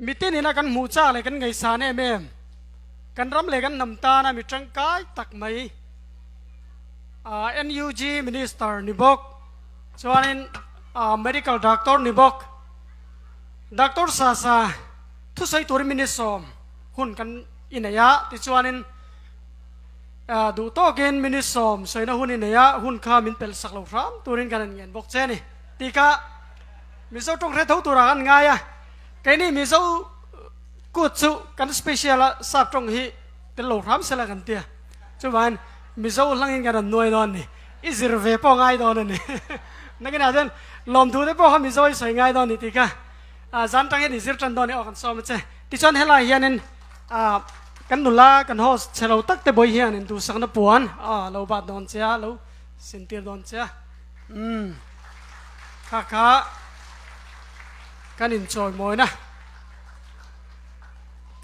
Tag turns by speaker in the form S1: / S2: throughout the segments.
S1: มิตินี่นะกันหูจ้าเลยกันไงสาเนี่ยแม่กันรำเลยกันนำตานะมีจังกายตักไหมNUG Minister นิบกส่วนนี้medical doctor นิบก Dr.SaSa ทุกสายตัวมินิสอมหุ่นกันอินเนียติส่วนนี้ดูโตเกนมินิสอมสวยนะหุ่นอินเนียหุ่นข้ามินเป็นสักเหล่าร้ำตัวนี้กันเงินบอกเจนี่ตีกะมิโซตรงเรื่องตัวรักันง่ายแค่นี้มิโซกูดกันสเปเชียลสับตรงที่เป็นเหล่าร้ำเสร็จกันเตียจุบันมิโซหลังเงินกันหน่วยนอนนี่อิสระเวปง่ายตอนนี้นักเรียนลมดูได้พอเขามิโซสวยง่ายตอนนี้ตีกะจันตั้งให้ดิสิร์จันตอนนี้ออกกันซ้อมเจ้ที่ชวนเฮลัยเฮียนินกันนุลากันโฮสเชลตักเตบอยเฮียนินดูสักนับปวนเราบาดโดนเจ้าเราสินเตียโดนเจ้าข้ากันอินจอยมวยนะ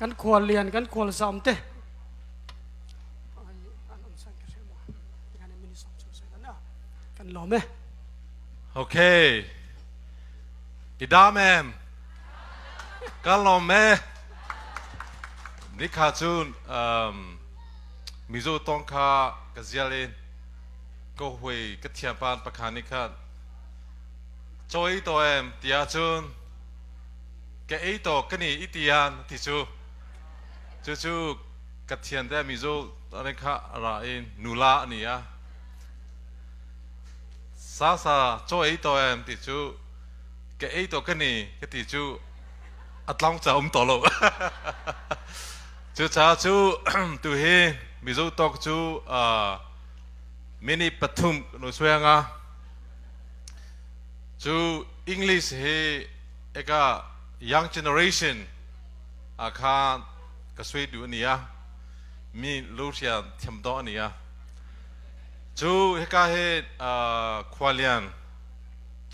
S1: กันควรเรียนกันควรซ้อมเต้กันหล่อไหม
S2: โอเคอีดาแมมกันหล่อไหมนี่ข้าจูนมิโซตองข้ากระเจียเลนก็หวยกระเทียมปานประคานิคัดจอยตัวตีอาจูนแกไอตัวกันนี่อิติยานที่จูกระเทียมแต่มิโซตอนนี้ข้าอะไรนูลานี่อะซาจอยตัวที่จูแกไอตัวกันนี่ก็ที่จูอัตลองจะตัวโลจูจ้าจูตัวเฮมิโซตอกจูมินิปฐุมนุสเวงะจูอังกฤษเฮเอกา young generation อาคารกษตรดูนี่อะมีลูกเชียนเทียมต่อนี่อะจูเฮกาเฮควาเลียน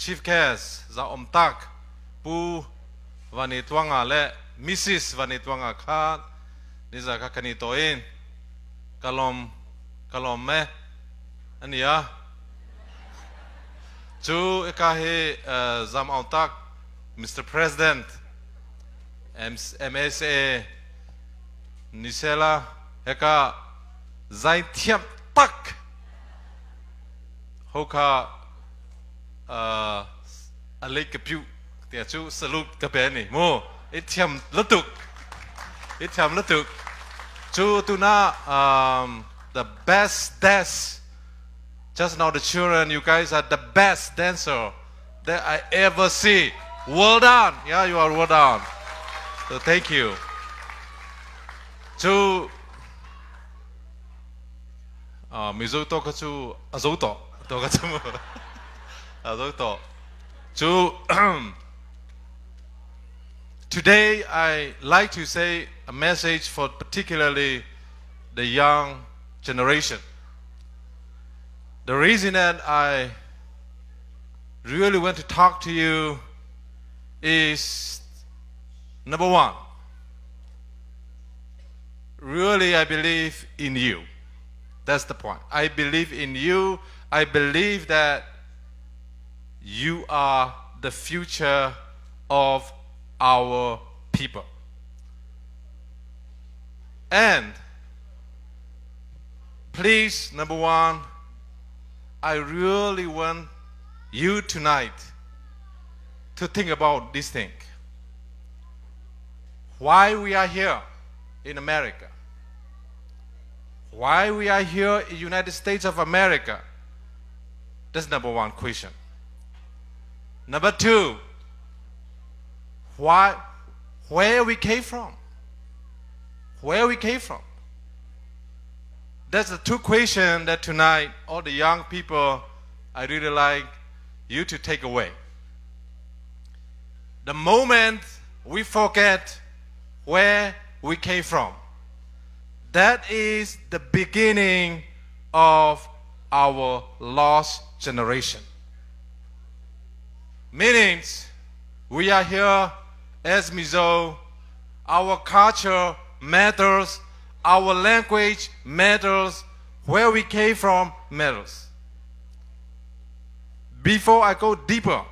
S2: chief case จะอมตักปูวันนี้ตัวงาและ Mrs วันนี้ตัวงาขาดนี่จะกักันนี่ตัวเองกลมแม่อันนี้อะจูเอกาเฮจำเอาตัก Mr. President MSA นิเซล่าเอกาใจเทียมตักเขาข้าอะไรกับพิวเดี๋ยวจูสรุปกับเป็นนี่โมอิเทียมละตุกจูตุน่าthe best dance just now the children you guys are the best dancer that I ever see well done yeah you are well done so thank you จูมิโซโตก็จูอาโซโตตัวก็จูอาโซโตจู Today I like to say a message for particularly the young generation. The reason that I really want to talk to you is number one, really I believe in you. That's the point. I believe in you. I believe that you are the future of our people. And please, number one, I really want you tonight to think about this thing. Why we are here in America? Why we are here in the United States of America? That's number one question. Number two, where we came from? Where we came from? That's the two questions that tonight all the young people I really like you to take away. The moment we forget where we came from, that is the beginning of our lost generation. Meaning, we are here as Mizo, our culture matters, our language matters, where we came from matters. Before I go deeper,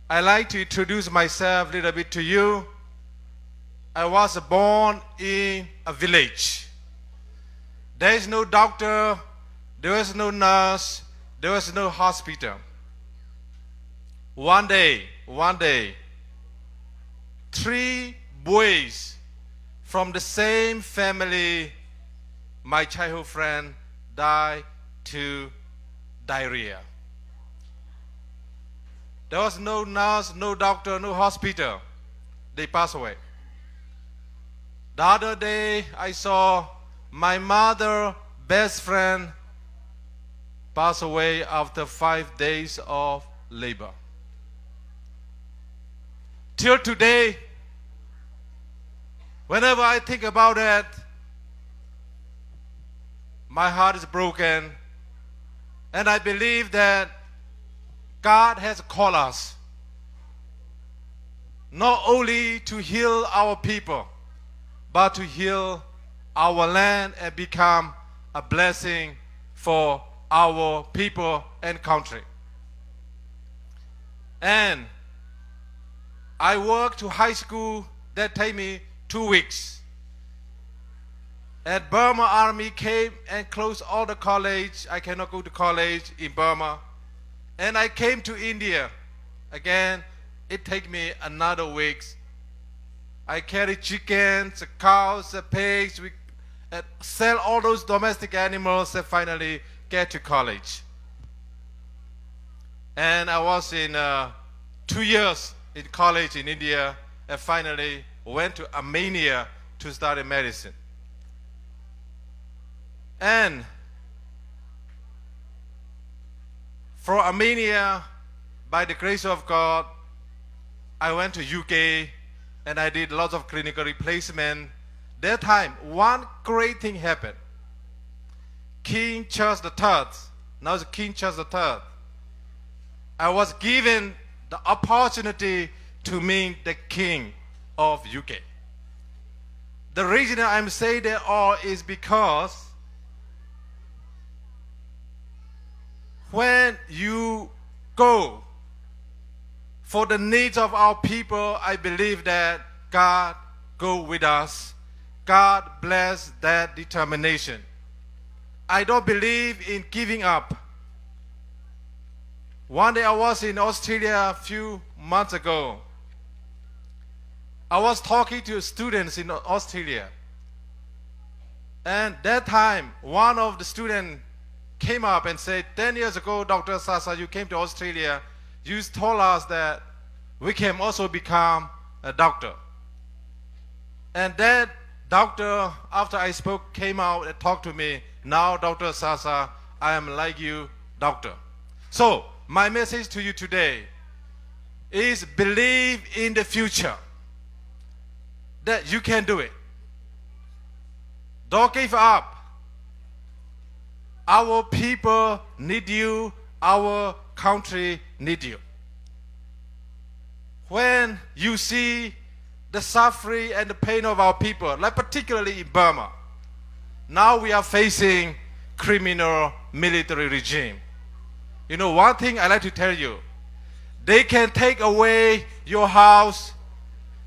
S2: I like to introduce myself a little bit to you. I was born in a village. There is no doctor, there is no nurse, there is no hospital. One day, 3 boys from the same family, my childhood friend, died to diarrhea. There was no nurse, no doctor, no hospital. They passed away. The other day, I saw my mother's best friend pass away after 5 days of labor. Till today, whenever I think about it, my heart is broken, and I believe that God has called us not only to heal our people, but to heal our land and become a blessing for our people and country. And I worked to high school that take me 2 weeks. And Burma Army came and closed all the college. I cannot go to college in Burma. And I came to India. Again, it take me another week. I carry chickens, cows, pigs, we sell all those domestic animals and finally get to college. And I was in 2 years in college in India and finally went to Armenia to study medicine. And from Armenia, by the grace of God, I went to UK and I did lots of clinical replacement. That time, one great thing happened. King Charles III, now it's King Charles III, I was given the opportunity to meet the King of UK. The reason I'm saying that all is because when you go for the needs of our people, I believe that God go with us. God bless that determination. I don't believe in giving up. One day I was in Australia a few months ago. I was talking to students in Australia. And that time, one of the students came up and said, 10 years ago, Dr.SaSa, you came to Australia. You told us that we can also become a doctor. And that doctor, after I spoke, came out and talked to me. Now, Dr.SaSa, I am like you, doctor. So, my message to you today is believe in the future, that you can do it. Don't give up. Our people need you. Our country need you. When you see the suffering and the pain of our people, like particularly in Burma, now we are facing criminal military regime. You know, one thing I like to tell you, they can take away your house,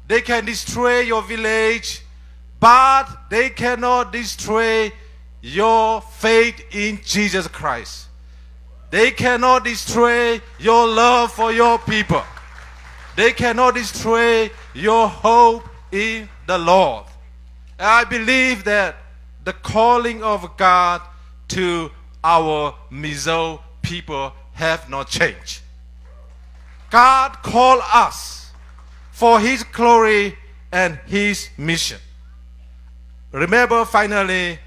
S2: they can destroy your village, but they cannot destroy your faith in Jesus Christ. They cannot destroy your love for your people. They cannot destroy your hope in the Lord. And I believe that the calling of God to our Mizo people have not changed. God called us for His glory and His mission. Remember, finally,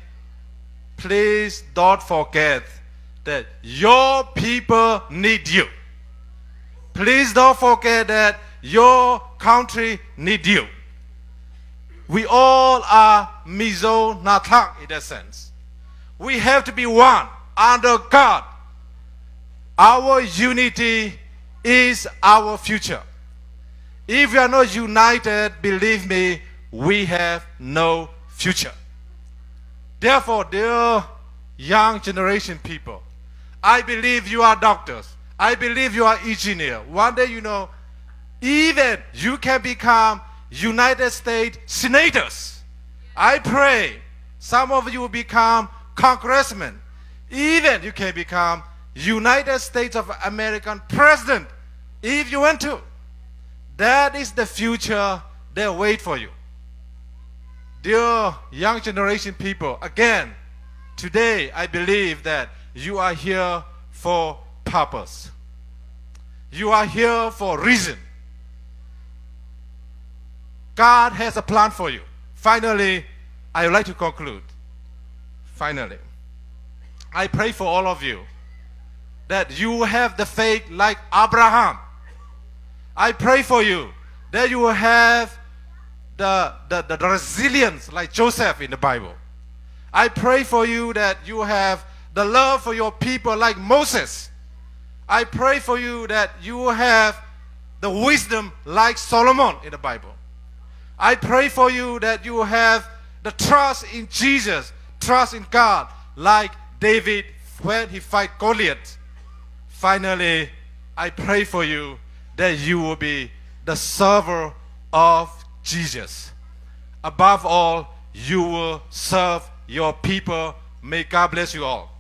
S2: please don't forget that your people need you. Please don't forget that your country need you. We all are Mizo Nathang in that sense. We have to be one under God. Our unity is our future. If we are not united, believe me, we have no future. Therefore, dear young generation people, I believe you are doctors. I believe you are engineers. One day, you know, even you can become United States senators. I pray some of you will become congressmen. Even you can become United States of American president if you want to. That is the future that wait for you. Dear young generation people, again, today I believe that you are here for purpose. You are here for a reason. God has a plan for you. Finally, I would like to conclude. Finally, I pray for all of you that you have the faith like Abraham. I pray for you that you will have the resilience like Joseph in the Bible. I pray for you that you have the love for your people like Moses. I pray for you that you have the wisdom like Solomon in the Bible. I pray for you that you have the trust in Jesus, trust in God, like David when he fight Goliath. Finally, I pray for you that you will be the server of Jesus. Above all, you will serve your people. May God bless you all.